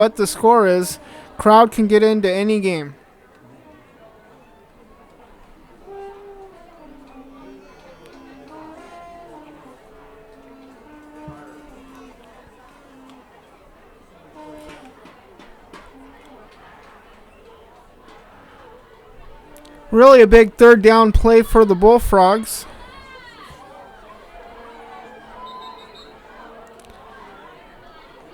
what the score is. Crowd can get into any game. Really a big third down play for the Bullfrogs.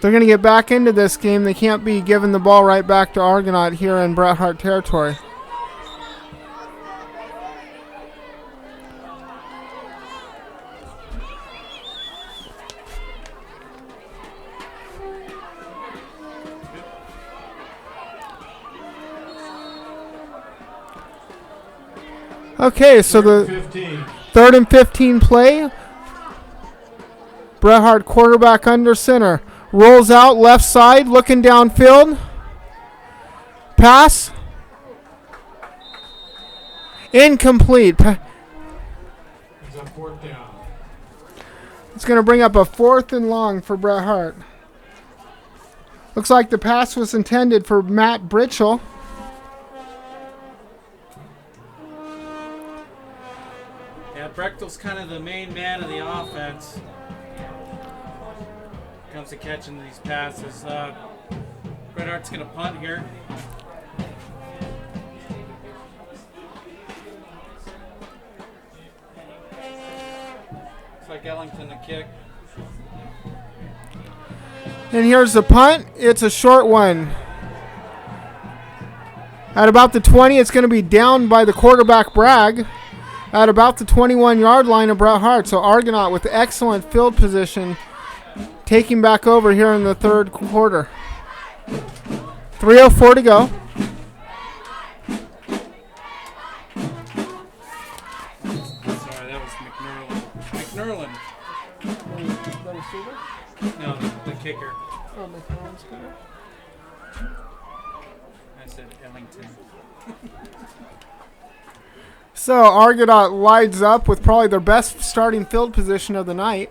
They're going to get back into this game. They can't be giving the ball right back to Argonaut here in Bret Harte territory. Okay, so the third and 15 play. Bret Harte quarterback under center. Rolls out left side, looking downfield. Pass. Incomplete. It's a fourth down. It's going to bring up a 4th and long for Bret Harte. Looks like the pass was intended for Matt Britchell. Yeah, Brechtel's kind of the main man of the offense. Comes to catching these passes. Bret Harte's going to punt here. Looks like Ellington to kick. And here's the punt. It's a short one. At about the 20, it's going to be down by the quarterback Bragg. At about the 21-yard line of Bret Harte. So Argonaut with excellent field position, taking back over here in the third quarter. 3:04 to go. Sorry, that was McNerlin. No, the kicker. Oh, McNerlin's kicker. I said Ellington. So Argonaut lights up with probably their best starting field position of the night.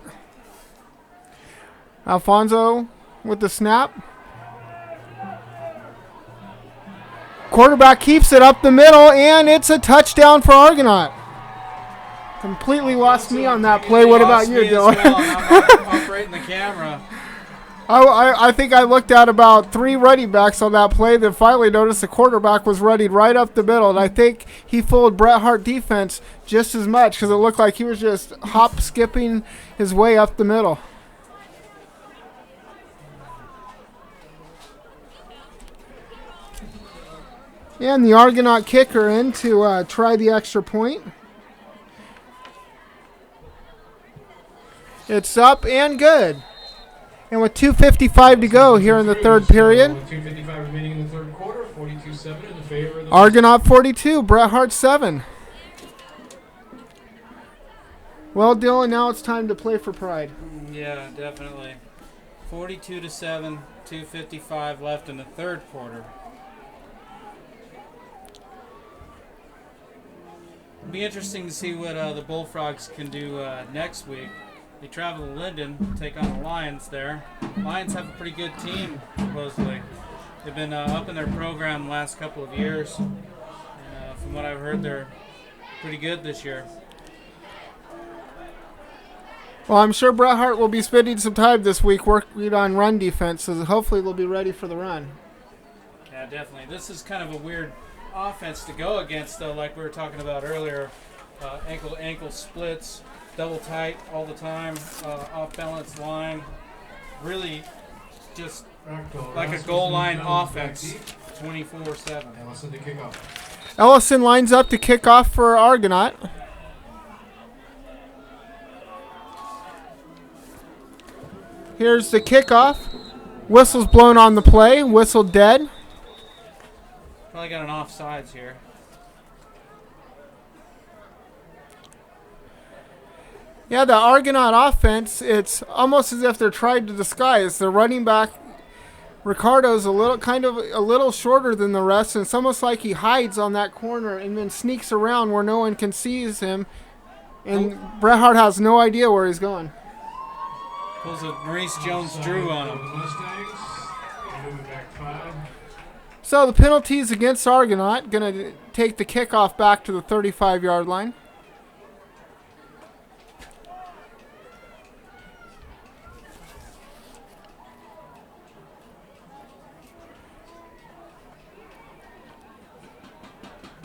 Alfonso with the snap. Quarterback keeps it up the middle, and it's a touchdown for Argonaut. Completely lost me on that play. What about you, Dylan? I'm operating the camera. I think I looked at about 3 running backs on that play, then finally noticed the quarterback was running right up the middle, and I think he fooled Bret Harte defense just as much because it looked like he was just hop-skipping his way up the middle. And the Argonaut kicker in to try the extra point. It's up and good. And with 2:55 to go here in the third period. With 2:55 remaining in the third quarter, 42-7 in the favor of the Argonaut 42, Bret Harte 7. Well, Dylan, now it's time to play for pride. Yeah, definitely. 42-7, 2:55 left in the third quarter. It'll be interesting to see what the Bullfrogs can do next week. They travel to Linden, take on the Lions there. Lions have a pretty good team, supposedly. They've been up in their program the last couple of years. And from what I've heard, they're pretty good this year. Well, I'm sure Bret Harte will be spending some time this week working on run defense, so hopefully they'll be ready for the run. Yeah, definitely. This is kind of a weird offense to go against, though, like we were talking about earlier. Ankle splits, double tight all the time, off-balance line. Really just like a goal line offense, 24/7. Ellison to kick off. Ellison lines up to kick off for Argonaut. Here's the kickoff. Whistle's blown on the play. Whistle dead. Probably got an offsides here. Yeah, the Argonaut offense, it's almost as if they're trying to disguise. The running back, Ricardo's a little shorter than the rest, and it's almost like he hides on that corner and then sneaks around where no one can see him, and Bret Harte has no idea where he's going. Pulls a Maurice Jones-Drew on him. Mustangs. Moving back 5. So the penalties against Argonaut. Going to take the kickoff back to the 35-yard line.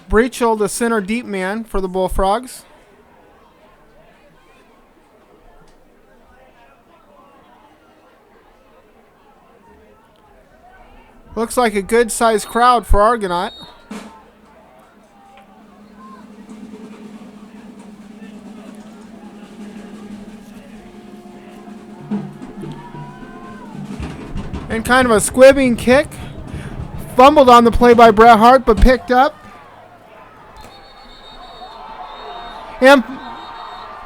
Breachel, the center deep man for the Bullfrogs. Looks like a good-sized crowd for Argonaut. And kind of a squibbing kick. Fumbled on the play by Bret Hart, but picked up. And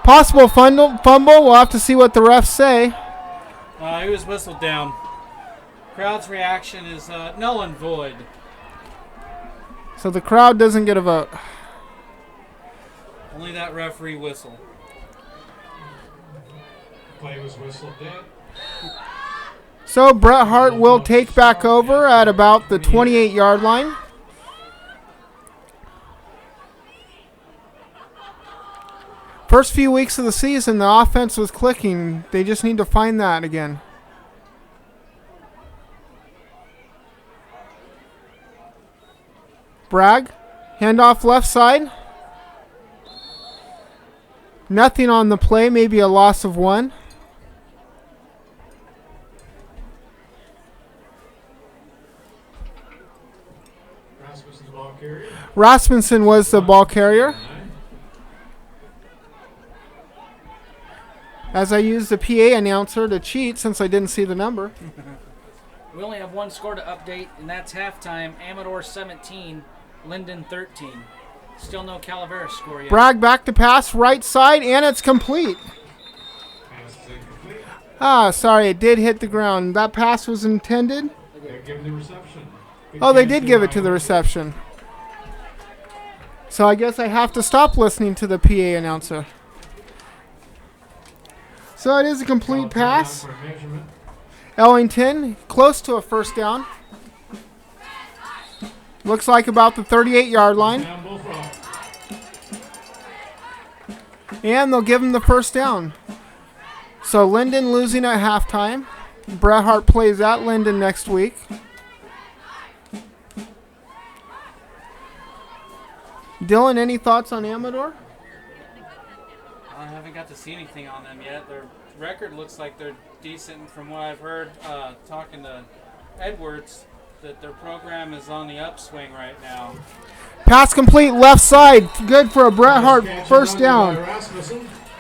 possible fumble. We'll have to see what the refs say. He was whistled down. Crowd's reaction is null and void. So the crowd doesn't get a vote. Only that referee whistle. Play was whistled dead. So Bret Hart will take back over at about the 28-yard line. First few weeks of the season, the offense was clicking. They just need to find that again. Bragg, handoff left side. Nothing on the play, maybe a loss of 1. Rasmussen's ball carrier. Rasmussen was the ball carrier. As I used the PA announcer to cheat since I didn't see the number. We only have one score to update, and that's halftime. Amador 17, Linden 13. Still no Calaveras score yet. Bragg back to pass, right side, and it's complete. Pass is incomplete. Sorry, it did hit the ground. That pass was intended. They're giving the reception. Oh, they did give it to the reception. So I guess I have to stop listening to the PA announcer. So it is a complete pass. Ellington, close to a first down. Looks like about the 38-yard line. And they'll give him the first down. So Linden losing at halftime. Bret Hart plays at Linden next week. Dylan, any thoughts on Amador? I haven't got to see anything on them yet. Their record looks like they're decent from what I've heard talking to Edwards, that their program is on the upswing right now. Pass complete left side. Good for a Bret Hart first down.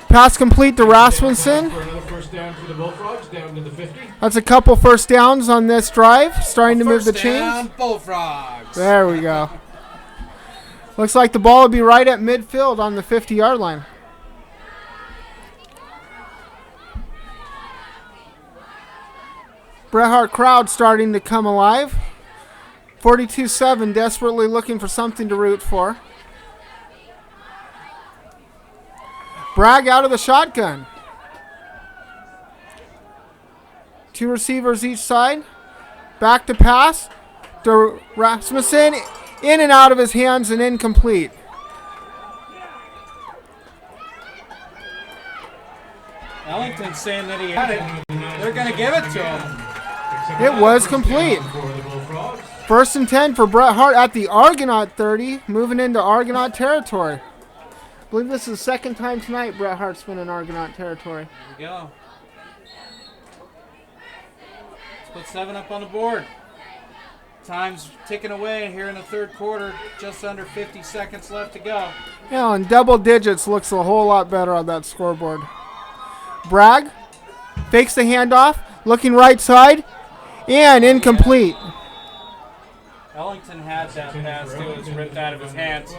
Pass complete to Rasmussen. For another first down for the Bullfrogs, down to the 50. That's a couple first downs on this drive. Starting to move the First down, chains. Bullfrogs. There we go. Looks like the ball will be right at midfield on the 50-yard line. Bret Hart crowd starting to come alive. 42-7, desperately looking for something to root for. Bragg out of the shotgun. 2 receivers each side. Back to pass. To Rasmussen. In and out of his hands and incomplete. Ellington's saying that he had it. They're going to give it to him. It was complete. First and 10 for Bret Hart at the Argonaut 30, moving into Argonaut territory. I believe this is the second time tonight Bret Hart's been in Argonaut territory. There we go. Let's put 7 up on the board. Time's ticking away here in the third quarter. Just under 50 seconds left to go. Yeah, and double digits looks a whole lot better on that scoreboard. Bragg fakes the handoff, looking right side, and incomplete. Ellington had that pass too. It was ripped out of his hands.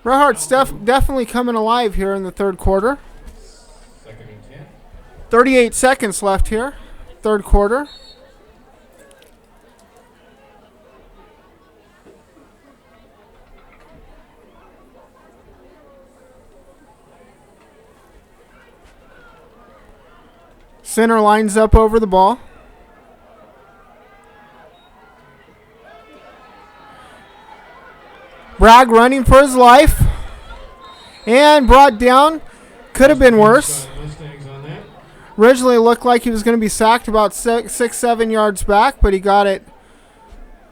Bret Hart's definitely coming alive here in the third quarter. 38 seconds left here. Third quarter. Center lines up over the ball. Bragg running for his life. And brought down. Could have been worse. Originally looked like he was going to be sacked about 6-7 yards back, but he got it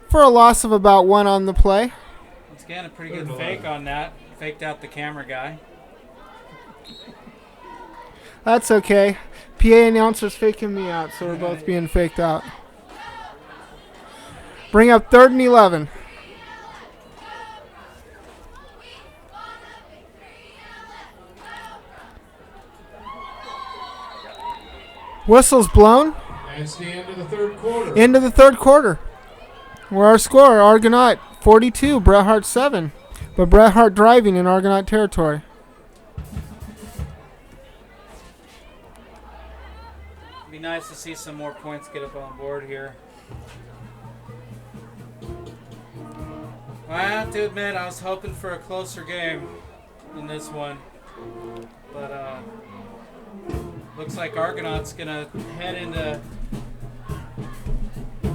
for a loss of about 1 on the play. Once again, a pretty good fake on that. Faked out the camera guy. That's okay. PA announcer's faking me out, so we're both being faked out. Bring up 3rd and 11. Whistle's blown. That's the end of the third quarter. Into the third quarter. Where our score, Argonaut 42, Bret Hart 7. But Bret Hart driving in Argonaut territory. It'd be nice to see some more points get up on board here. I have to admit, I was hoping for a closer game than this one. But, looks like Argonaut's going to head into,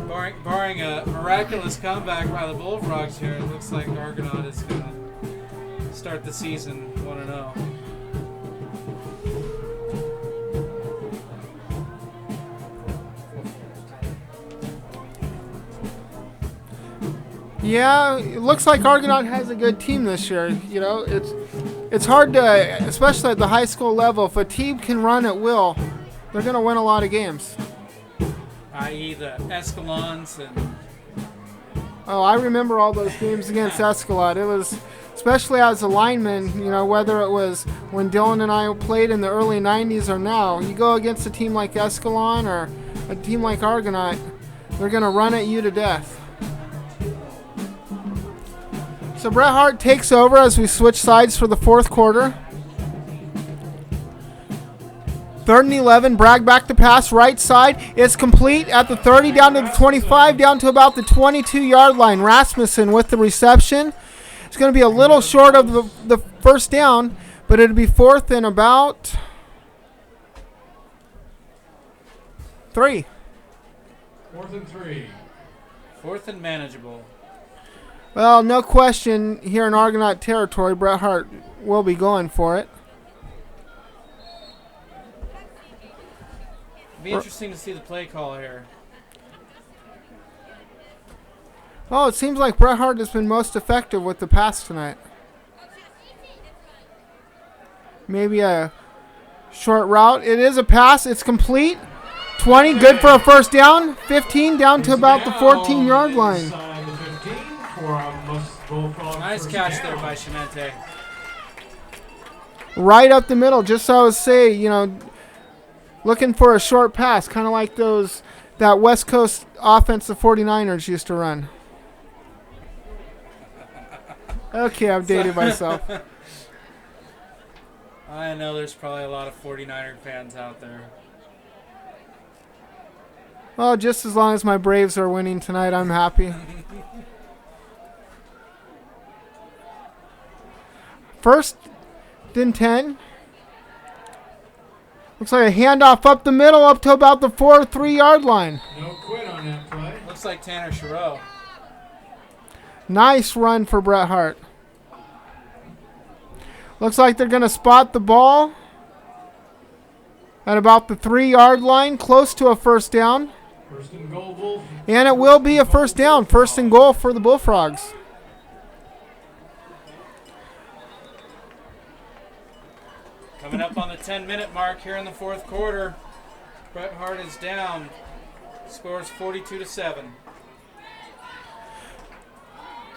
barring a miraculous comeback by the Bullfrogs here, it looks like Argonaut is going to start the season 1-0. Yeah, it looks like Argonaut has a good team this year. You know, it's hard to, especially at the high school level, if a team can run at will, they're going to win a lot of games. I.e. the Escalons and... Oh, I remember all those games against Escalon. It was, especially as a lineman, you know, whether it was when Dylan and I played in the early 90s or now, you go against a team like Escalon or a team like Argonaut, they're going to run at you to death. So Bret Hart takes over as we switch sides for the fourth quarter. 3rd and 11, Bragg back to pass, right side. It's complete at the 30, down to the 25, down to about the 22-yard line. Rasmussen with the reception. It's going to be a little short of the first down, but it'll be 4th and about 3. 4th and 3. 4th and manageable. Well, no question here in Argonaut territory, Bret Hart will be going for it. It'd be interesting to see the play call here. Well, it seems like Bret Hart has been most effective with the pass tonight. Maybe a short route. It is a pass. It's complete. 20, good for a first down. 15, down to about the 14-yard line. Nice catch there by Chimente. Right up the middle, just so I would say, you know, looking for a short pass, kind of like that West Coast offense the 49ers used to run. Okay, I've dated myself. I know there's probably a lot of 49er fans out there. Well, just as long as my Braves are winning tonight, I'm happy. First and 10. Looks like a handoff up the middle up to about the 3-yard line. No quit on that play. Looks like Tanner Sherrill. Nice run for Bret Hart. Looks like they're going to spot the ball at about the 3-yard line, close to a first down. First and goal, Wolf. And it will be a first down, 1st and goal for the Bullfrogs. Coming up on the 10-minute mark here in the fourth quarter. Bret Hart is down. Scores 42-7.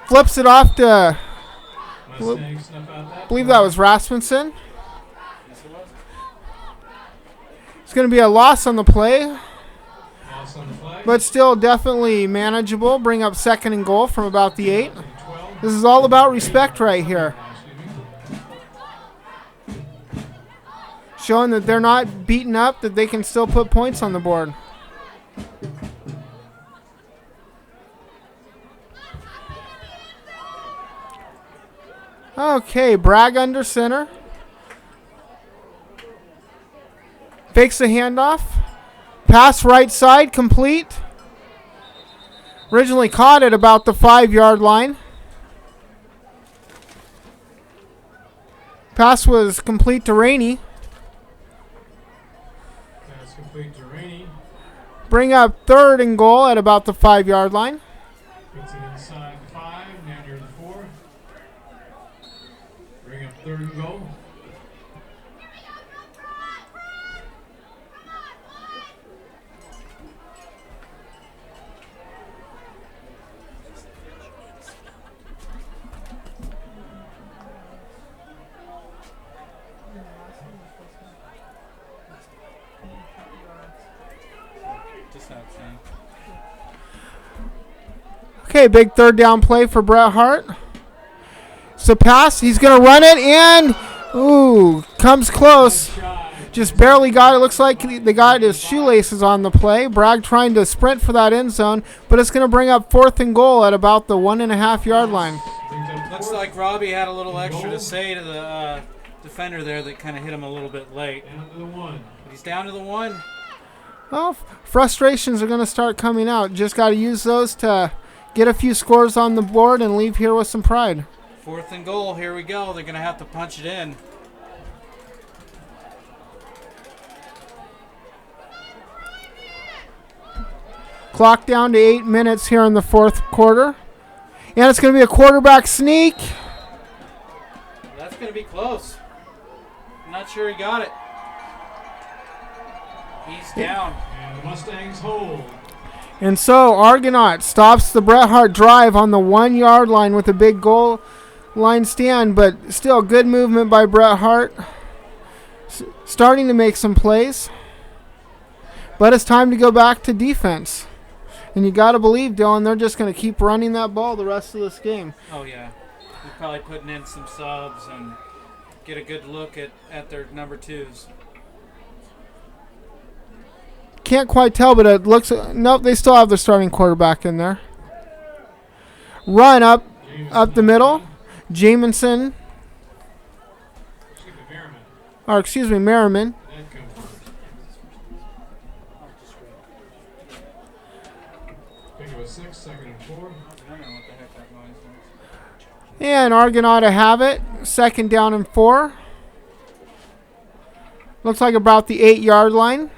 Flips it off to, Mustangs snuff out that I believe that was Rasmussen. Yes, it was. It's going to be a loss on the play, loss on the flag. but still definitely manageable. Bring up 2nd and goal from about the 8. 12. This is all about respect right here. Showing that they're not beaten up, that they can still put points on the board. Okay, Bragg under center. Fakes the handoff. Pass right side, complete. Originally caught at about the 5-yard line. Pass was complete to Rainey. Pass complete to Rainey. Bring up 3rd and goal at about the 5-yard line. Puts it inside 5, now near the 4. Bring up 3rd and goal. Just outside. Okay, big 3rd down play for Bret Hart. So pass, he's going to run it, and ooh, comes close. Just barely got it. Looks like they got his shoelaces on the play. Bragg trying to sprint for that end zone, but it's going to bring up 4th and goal at about the 1.5-yard line. Looks like Robbie had a little extra to say to the defender there that kind of hit him a little bit late. Down to the 1. But he's down to the 1. Well, frustrations are going to start coming out. Just got to use those to get a few scores on the board and leave here with some pride. 4th and goal. Here we go. They're going to have to punch it in. Clock down to 8 minutes here in the 4th quarter. And it's going to be a quarterback sneak. That's going to be close. I'm not sure he got it. He's down. And the Mustangs hold. And so Argonaut stops the Bret Hart drive on the 1-yard line with a big goal line stand, but still good movement by Bret Hart. Starting to make some plays. But it's time to go back to defense. And you got to believe, Dylan, they're just going to keep running that ball the rest of this game. Oh, yeah. They're probably putting in some subs and get a good look at their number 2s. Can't quite tell, but it looks... Nope, they still have their starting quarterback in there. Run up the middle. Jamison. Merriman. Pick up a 6, 2nd and 4. I don't know what the heck that noise was. And Argonaut to have it. 2nd down and 4. Looks like about the 8-yard line.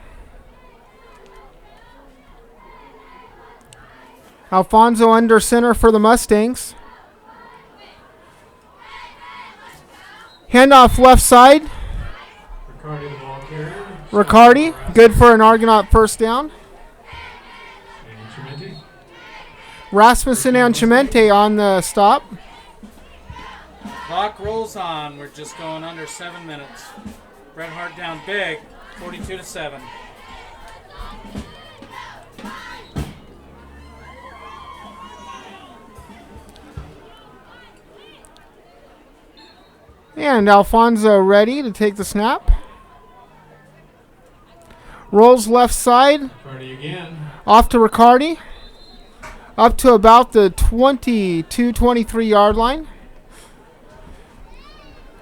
Alfonso under center for the Mustangs. Handoff left side. Riccardi, the ball carrier. Riccardi, good for an Argonaut 1st down. And Chimenti. Rasmussen and Chimente on the stop. Clock rolls on. We're just going under 7 minutes. Bret Hart down big, 42-7. And Alfonso ready to take the snap. Rolls left side. Riccardi again. Off to Riccardi. Up to about the 23-yard line.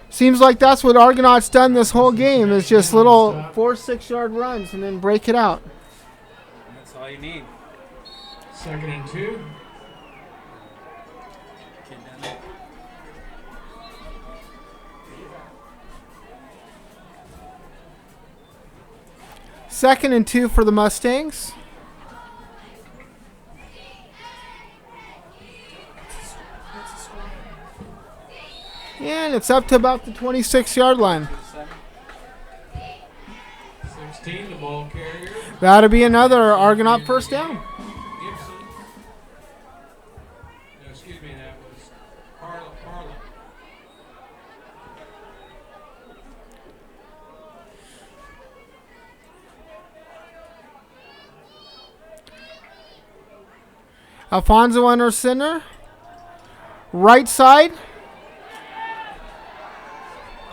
Seems like that's what Argonaut's done this whole game, is just little 4-6-yard runs and then break it out. That's all you need. 2nd and 2. Kid down there. Second and 2 for the Mustangs. And it's up to about the 26-yard line. 16, the ball carrier. That'll be another Argonaut 1st down. Gibson. No, excuse me, that was Harlan. Alfonso under center. Right side.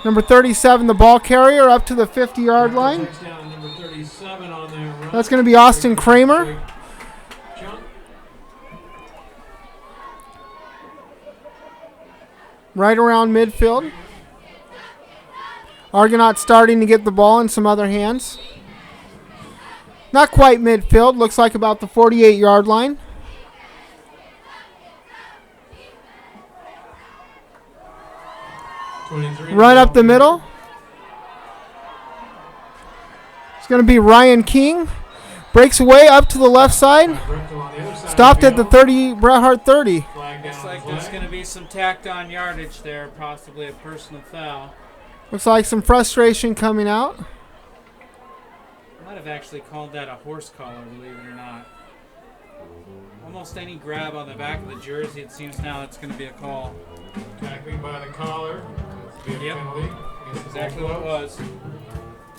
Number 37, the ball carrier, up to the 50-yard line. Touchdown, number 37 on that run. That's going to be Austin Kramer. Jump. Right around midfield. Argonaut starting to get the ball in some other hands. Not quite midfield. Looks like about the 48-yard line. Run up the middle. It's going to be Ryan King. Breaks away up to the left side. Stopped at the 30, Bret Hart 30. Looks like there's going to be some tacked on yardage there, possibly a personal foul. Looks like some frustration coming out. Might have actually called that a horse collar, believe it or not. Almost any grab on the back of the jersey, it seems now it's going to be a call. Tackling by the collar. That's be a penalty. Exactly what it was.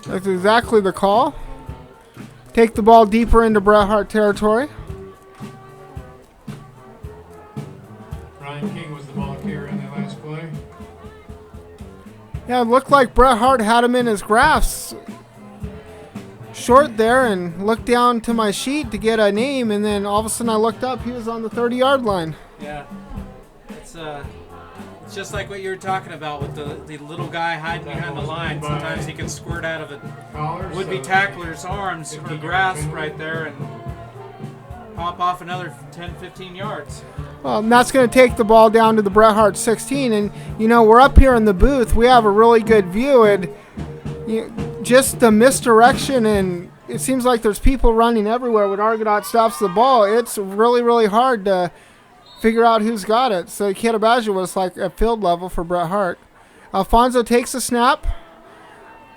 That's exactly the call. Take the ball deeper into Bret Hart territory. Ryan King was the ball carrier in that last play. Yeah, it looked like Bret Hart had him in his grasp. Short there, and looked down to my sheet to get a name, and then all of a sudden I looked up, he was on the 30-yard line. Yeah. It's just like what you were talking about with the little guy hiding behind the line. Sometimes he can squirt out of a would-be tackler's arms or grasp right there and pop off another 10, 15 yards. Well, and that's going to take the ball down to the Bret Hart 16, and we're up here in the booth. We have a really good view, and just the misdirection, and it seems like there's people running everywhere when Argonaut stops the ball. It's really, really hard to figure out who's got it. So you can't imagine what it's like at field level for Bret Hart. Alfonso takes a snap.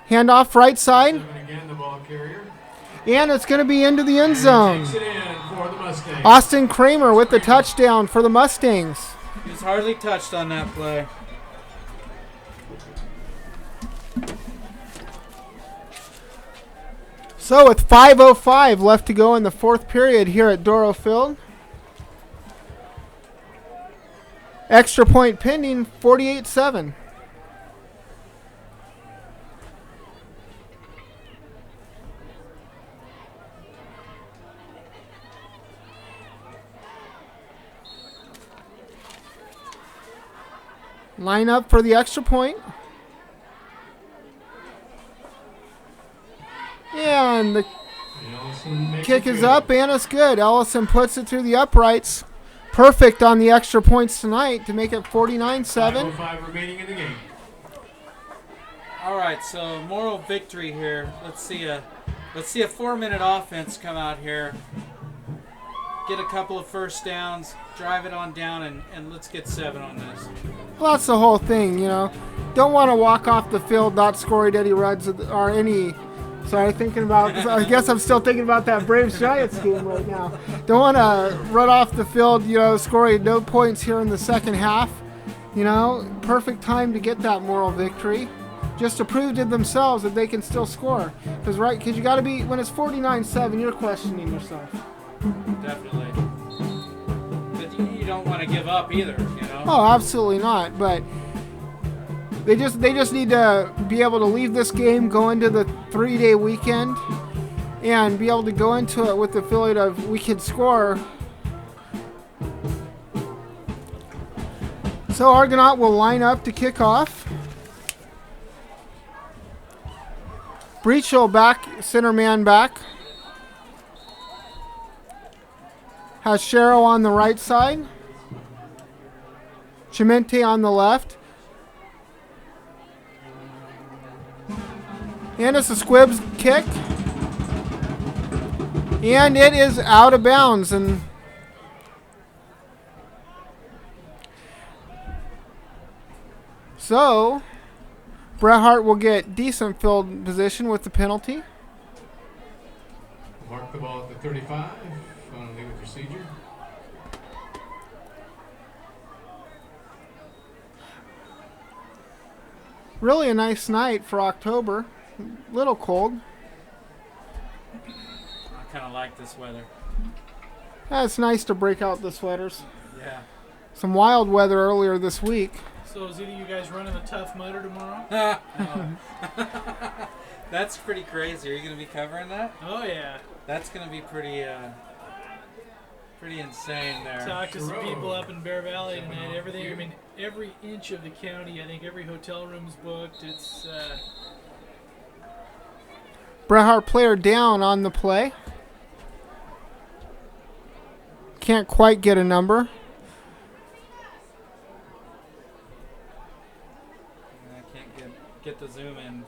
Handoff right side. Again, the ball carrier. And it's going to be into the end zone. Takes it in for the Mustangs. Austin Kramer with the touchdown for the Mustangs. He was hardly touched on that play. So with 5:05 left to go in the fourth period here at Doro Field. Extra point pending, 48-7. Line up for the extra point. And the kick is up, and it's good. Ellison puts it through the uprights. Perfect on the extra points tonight to make it 49-7. 5:05 remaining in the game. All right, so moral victory here. Let's see a 4-minute offense come out here, get a couple of first downs, drive it on down, and let's get 7 on this. Well, that's the whole thing, Don't want to walk off the field not scoring any runs or any. Sorry, I guess I'm still thinking about that Braves-Giants game right now. Don't want to run off the field, scoring no points here in the second half. Perfect time to get that moral victory. Just to prove to themselves that they can still score. Because you got to be, when it's 49-7, you're questioning yourself. Definitely. But you don't want to give up either, Oh, absolutely not. But They just need to be able to leave this game, go into the 3-day weekend, and be able to go into it with the feeling of we can score. So Argonaut will line up to kick off. Breachel back, center man back. Has Shero on the right side. Chimente on the left. And it's a Squibs kick. And it is out of bounds. And so Bret Hart will get decent field position with the penalty. Mark the ball at the 35 on legal procedure. Really a nice night for October. Little cold. I kind of like this weather. Yeah, it's nice to break out the sweaters. Yeah. Some wild weather earlier this week. So is either you guys running the Tough Mudder tomorrow? No. That's pretty crazy. Are you going to be covering that? Oh yeah. That's going to be pretty insane there. Talked to some people up in Bear Valley tonight. Everything. I mean, every inch of the county. I think every hotel room's booked. It's. Bret Hart player down on the play. Can't quite get a number. I can't get the zoom in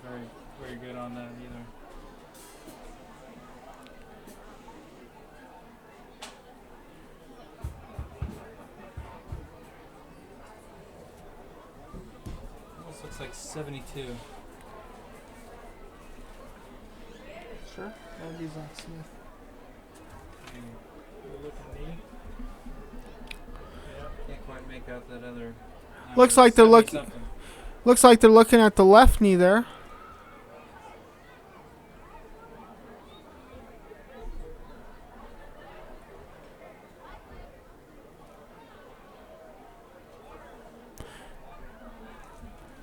very good on that either. Almost looks like 72. Sure. That'd be Zach Smith. Can't quite make out that other. Looks like they're looking. Something. Looks like they're looking at the left knee there.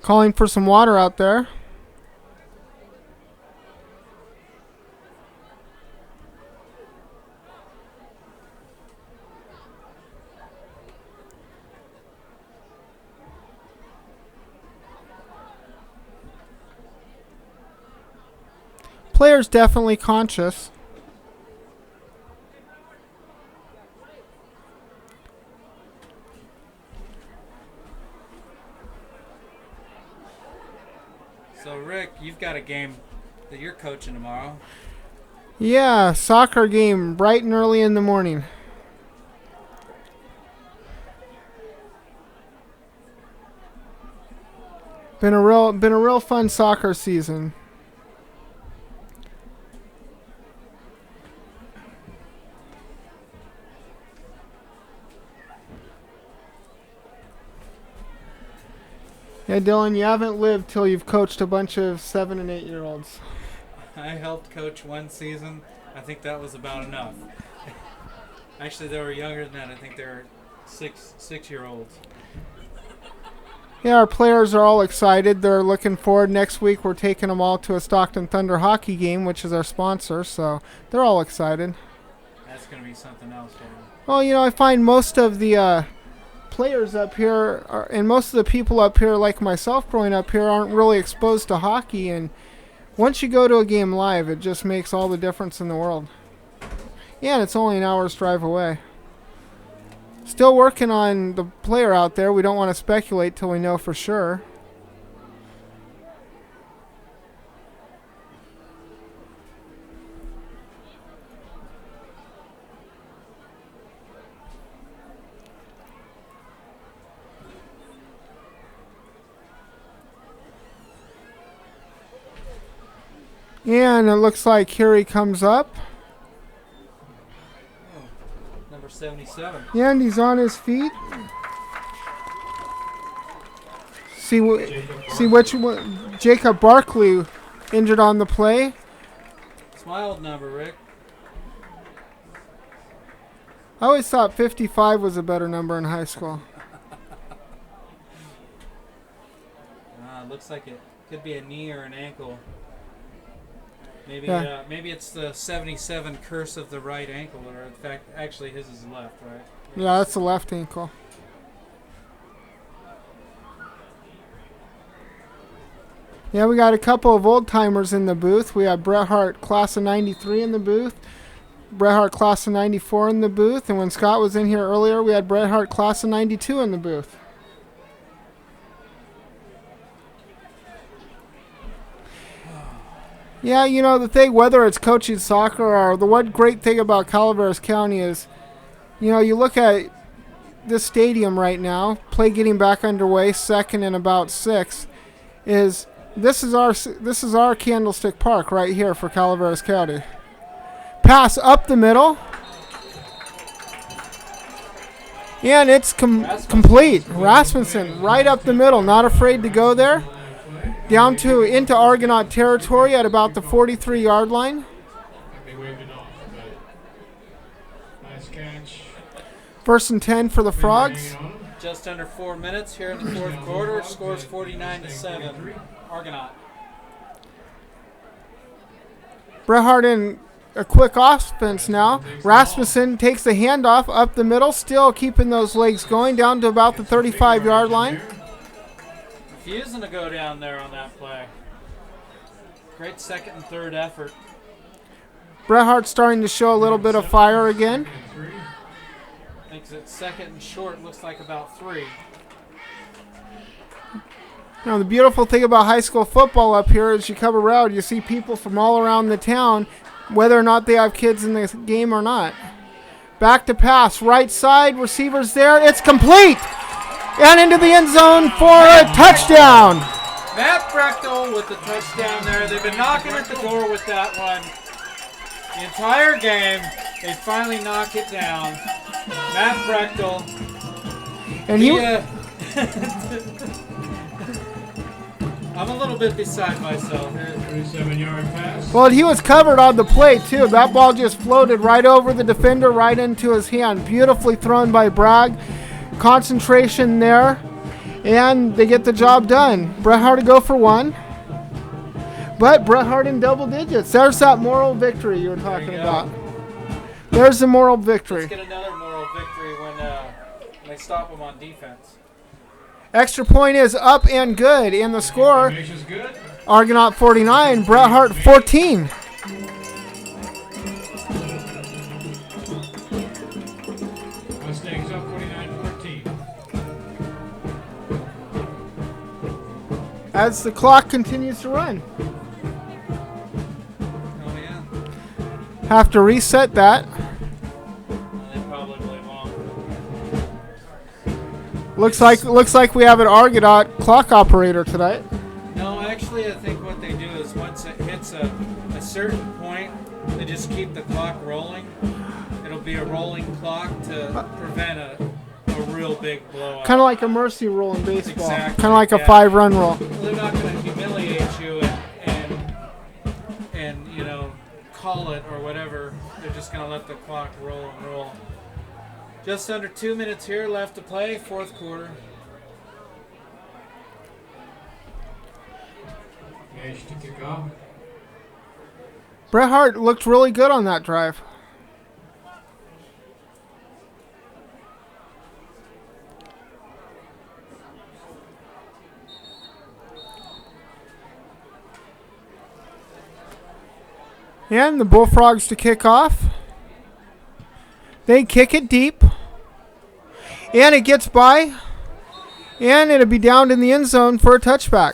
Calling for some water out there. Player's definitely conscious. So Rick, you've got a game that you're coaching tomorrow. Yeah, soccer game bright and early in the morning. Been a real fun soccer season. Yeah, Dylan, you haven't lived till you've coached a bunch of 7 and 8-year-olds. I helped coach one season. I think that was about enough. Actually, they were younger than that. I think they were six-year-olds. Yeah, our players are all excited. They're looking forward. Next week, we're taking them all to a Stockton Thunder hockey game, which is our sponsor. So they're all excited. That's going to be something else for them. Well, you know, I find most of the players up here and most of the people up here, like myself growing up here, aren't really exposed to hockey. And once you go to a game live, it just makes all the difference in the world. Yeah, and it's only an hour's drive away. Still working on the player out there. We don't want to speculate till we know for sure. And it looks like here he comes up. Number 77. Yeah, and he's on his feet. See which one? Jacob Barkley injured on the play. It's my old number, Rick. I always thought 55 was a better number in high school. Looks like it could be a knee or an ankle. Maybe Yeah. Maybe it's the 77 curse of the right ankle, or in fact, actually his is left, right? Yeah, that's the left ankle. Yeah, we got a couple of old timers in the booth. We have Bret Hart, class of '93 in the booth. Bret Hart, class of '94 in the booth. And when Scott was in here earlier, we had Bret Hart, class of '92 in the booth. Yeah, you know, the thing, whether it's coaching soccer or the one great thing about Calaveras County is, you know, you look at this stadium right now, play getting back underway, second in about 6, is this is our Candlestick Park right here for Calaveras County. Pass up the middle. And it's complete. Rasmussen right up the middle, not afraid to go there. Down into Argonaut territory at about the 43-yard line. They waved it off, but nice catch. 1st and 10 for the Frogs. Just under 4 minutes here in the fourth quarter. Scores 49-7. Argonaut. Bret Hart in a quick offense now. Rasmussen takes the handoff up the middle, still keeping those legs going down to about the 35-yard line. Refusing to go down there on that play. Great second and third effort. Bret Hart's starting to show a little bit of fire again. Second and 3. Makes it second and short. Looks like about 3. You know, the beautiful thing about high school football up here is you come around, you see people from all around the town, whether or not they have kids in the game or not. Back to pass, right side, receivers there. It's complete! And into the end zone for a touchdown! Matt Brechtel with the touchdown there. They've been knocking at the door with that one the entire game. They finally knock it down. Matt Brechtel. And he, I'm a little bit beside myself. 37-yard pass. well, he was covered on the play, too. That ball just floated right over the defender, right into his hand. Beautifully thrown by Bragg. Concentration there. And they get the job done. Bret Hart to go for 1. But Bret Hart in double digits. There's that moral victory you were talking about. There's the moral victory. Let's get another moral victory when they stop them on defense. Extra point is up and good. And the score, Information's good. Argonaut 49, Bret Hart 14. Mustangs up 49-14. As the clock continues to run. Oh yeah. Have to reset that. Well, they probably won't. Looks like we have an Argonaut clock operator tonight. No, actually, I think what they do is once it hits a certain point, they just keep the clock rolling. It'll be a rolling clock to prevent a real big blowout. Kind of like a mercy rule in baseball. Exactly, Kind of like a yeah. 5-run rule. Well, they're not going to humiliate you and you know, call it or whatever. They're just going to let the clock roll and roll. Just under 2 minutes here left to play, fourth quarter. Edge to kick off. Bret Hart looked really good on that drive. And the Bullfrogs to kick off. They kick it deep. And it gets by. And it'll be down in the end zone for a touchback.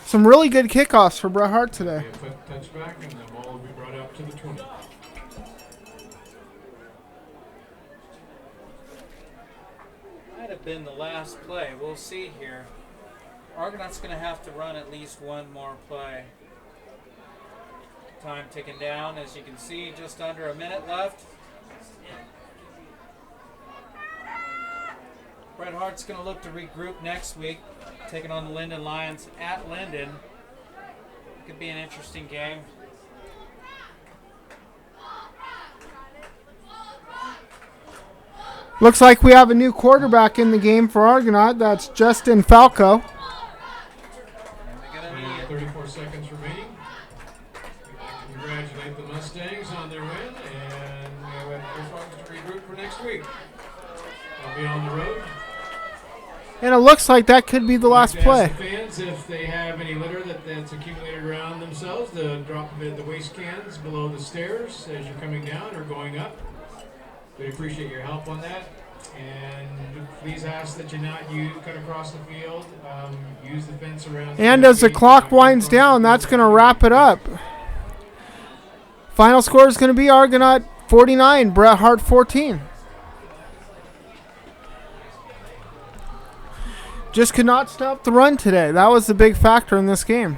Some really good kickoffs for Bret Hart today. Be a touchback, and the ball will be brought up to the 20. Might have been the last play. We'll see here. Argonaut's going to have to run at least one more play. Time ticking down, as you can see, just under a minute left. Bret Hart's going to look to regroup next week, taking on the Linden Lions at Linden. Could be an interesting game. Looks like we have a new quarterback in the game for Argonaut. That's Justin Falco. And they're going to need 34 seconds remaining. We'd like to congratulate the Mustangs on their win, and we have Bullfrogs to regroup for next week. They'll be on the road. And it looks like that could be the last I'd like to play. ask the fans if they have any litter that's accumulated around themselves to drop the waste cans below the stairs as you're coming down or going up. We appreciate your help on that. And please ask that you not cut across the field. Use the fence around. And as the clock winds down, that's going to wrap it up. Final score is going to be Argonaut 49, Bret Hart 14. Just could not stop the run today. That was the big factor in this game.